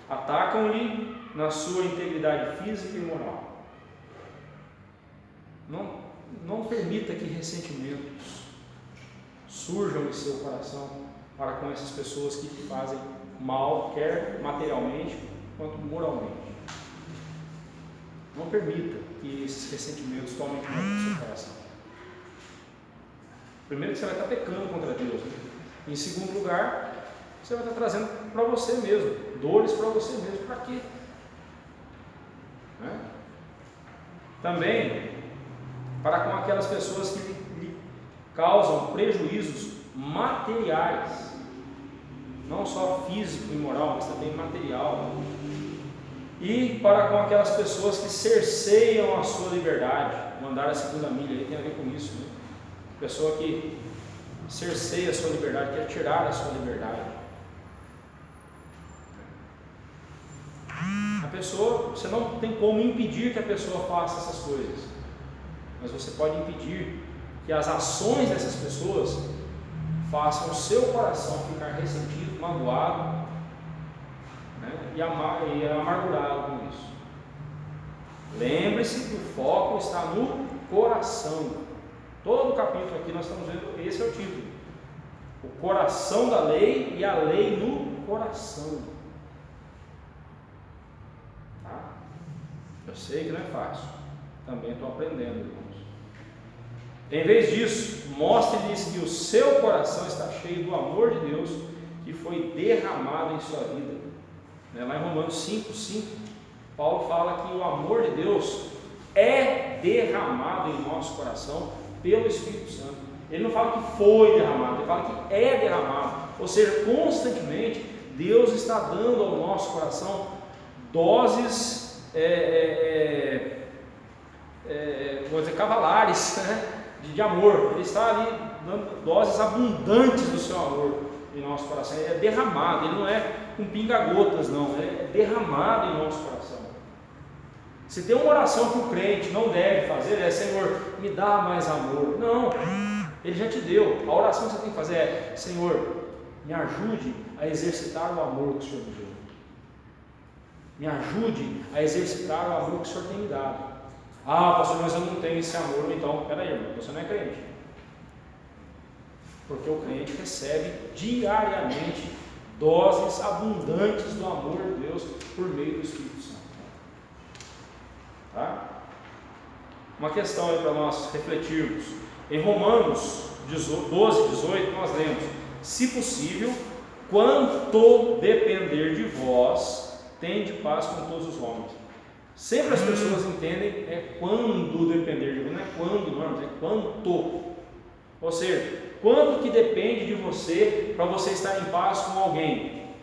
atacam-lhe na sua integridade física e moral. Não permita que ressentimentos surjam em seu coração para com essas pessoas que te fazem mal, quer materialmente quanto moralmente. Não permita que esses ressentimentos tomem conta do seu coração. Primeiro que você vai estar pecando contra Deus, né? Em segundo lugar, você vai estar trazendo para você mesmo, dores para você mesmo. Para quê? Né? Também, para com aquelas pessoas que lhe causam prejuízos materiais, não só físico e moral, mas também material. E para com aquelas pessoas que cerceiam a sua liberdade. Mandar a segunda milha aí tem a ver com isso, né? pessoa que cerceia a sua liberdade, quer tirar a sua liberdade. A pessoa, você não tem como impedir que a pessoa faça essas coisas, mas você pode impedir que as ações dessas pessoas façam o seu coração ficar ressentido, magoado, né, e amargurado com isso. Lembre-se que o foco está no coração. Todo o capítulo aqui nós estamos vendo, esse é o título: o coração da lei e a lei no coração. Tá? Eu sei que não é fácil, também estou aprendendo, irmãos. Em vez disso, mostre-lhes que o seu coração está cheio do amor de Deus que foi derramado em sua vida. Lá em Romanos 5:5, Paulo fala que o amor de Deus é derramado em nosso coração pelo Espírito Santo. Ele não fala que foi derramado, ele fala que é derramado. Ou seja, constantemente Deus está dando ao nosso coração doses, vou dizer, cavalares, né, de amor. Ele está ali dando doses abundantes do seu amor em nosso coração. Ele é derramado, ele não é com pinga-gotas, não, ele é derramado em nosso coração. Se tem uma oração que o crente não deve fazer, é: Senhor, me dá mais amor. Não, Ele já te deu. A oração que você tem que fazer é: Senhor, me ajude a exercitar o amor que o Senhor me deu. Me ajude a exercitar o amor que o Senhor tem me dado. Ah, pastor, mas eu não tenho esse amor. Então, peraí, irmão, você não é crente. Porque o crente recebe diariamente doses abundantes do amor de Deus por meio do Espírito Santo. Tá? Uma questão aí para nós refletirmos. Em Romanos 12:18 nós lemos: se possível, quanto depender de vós, tende paz com todos os homens. Sempre as pessoas entendem quando depender de vós, não é quando, não, é quanto. Ou seja, quanto que depende de você para você estar em paz com alguém.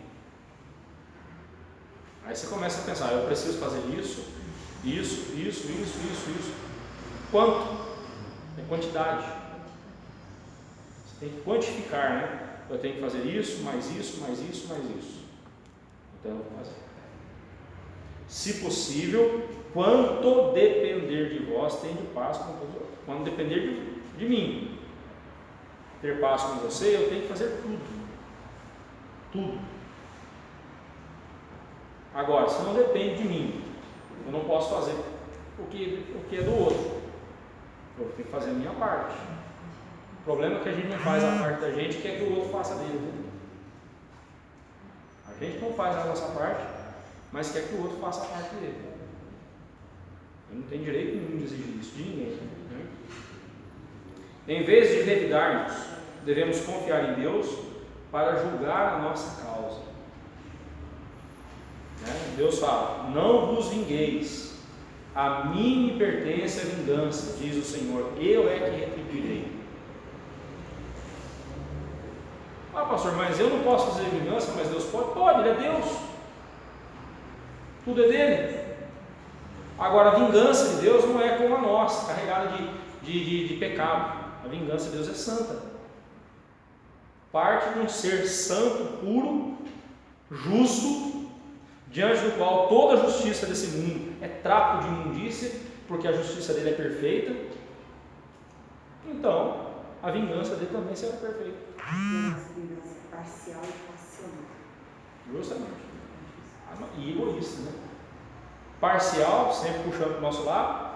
Aí você começa a pensar: eu preciso fazer isso. Quanto? É quantidade. Você tem que quantificar, né? Eu tenho que fazer isso, mais isso, mais isso, mais isso. Então eu vou fazer. Se possível, quanto depender de vós, tende paz com todos. Quando depender de mim, ter paz com você, eu tenho que fazer tudo. Tudo. Agora, se não depende de mim, eu não posso fazer o que é do outro. Eu tenho que fazer a minha parte. O problema é que a gente não faz a parte da gente, quer que o outro faça dele. Né? A gente não faz a nossa parte, mas quer que o outro faça a parte dele. Eu não tenho direito nenhum de exigir isso de ninguém. Né? Em vez de revidarmos, devemos confiar em Deus para julgar a nossa causa. Deus fala: não vos vingueis, a mim me pertence a vingança, diz o Senhor, eu é que retribuirei. Ah, pastor, mas eu não posso fazer vingança, mas Deus pode? Pode, Ele é Deus, tudo é dele. Agora, a vingança de Deus não é como a nossa, carregada de pecado. A vingança de Deus é santa, parte de um ser santo, puro, justo, diante do qual toda a justiça desse mundo é trapo de imundícia, porque a justiça dele é perfeita. Então, a vingança dele também será perfeita. Vingança parcial e passional. Justamente. E egoísta, né? Parcial, sempre puxando para o nosso lado.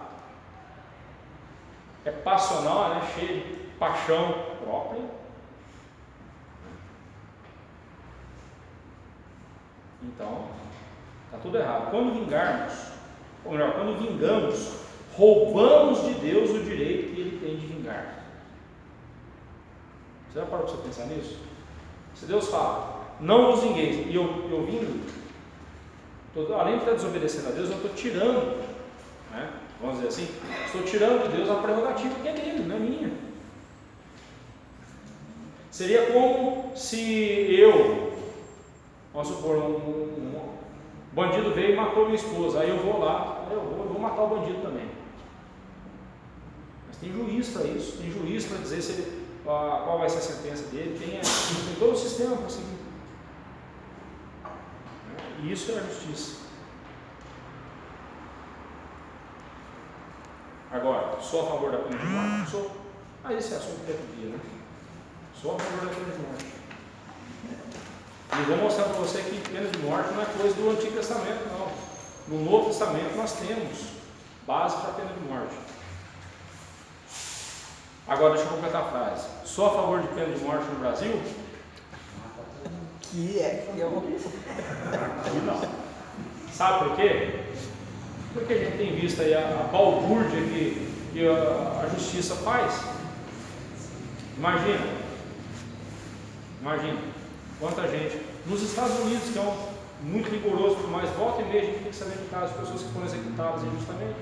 É passional, né? Cheio de paixão própria. Então, está tudo errado. Quando vingarmos, ou melhor, quando vingamos, roubamos de Deus o direito que Ele tem de vingar. Você já parou para você pensar nisso? Se Deus fala: não vos vingueis, e eu vingo, além de estar desobedecendo a Deus, eu estou tirando, né? Vamos dizer assim, estou tirando de Deus a prerrogativa que é dele, não é minha. Seria como se eu, vamos supor, um bandido veio e matou minha esposa, aí eu vou lá, eu vou matar o bandido também. Mas tem juiz para isso, tem juiz para dizer se ele, qual vai ser a sentença dele, tem todo o sistema para seguir. E isso é a justiça. Agora, sou a favor da pena de morte? Sou. Esse é assunto que é do dia, né? Sou a favor da pena de morte. E vou mostrar para você que pena de morte não é coisa do Antigo Testamento, não. No Novo Testamento nós temos base para a pena de morte. Agora deixa eu completar a frase. Sou a favor de pena de morte no Brasil? Que é que eu... Aqui não. Sabe por quê? Porque a gente tem visto aí a balbúrdia que a justiça faz. Imagina quanta gente. Nos Estados Unidos, que é muito rigoroso, mas volta e meia a gente tem que saber de casos de pessoas que foram executadas injustamente.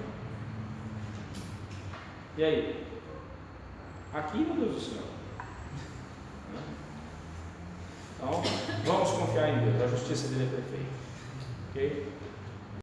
E aí? Aqui, meu Deus do céu. Então, vamos confiar em Deus, a justiça dele é perfeita. Ok?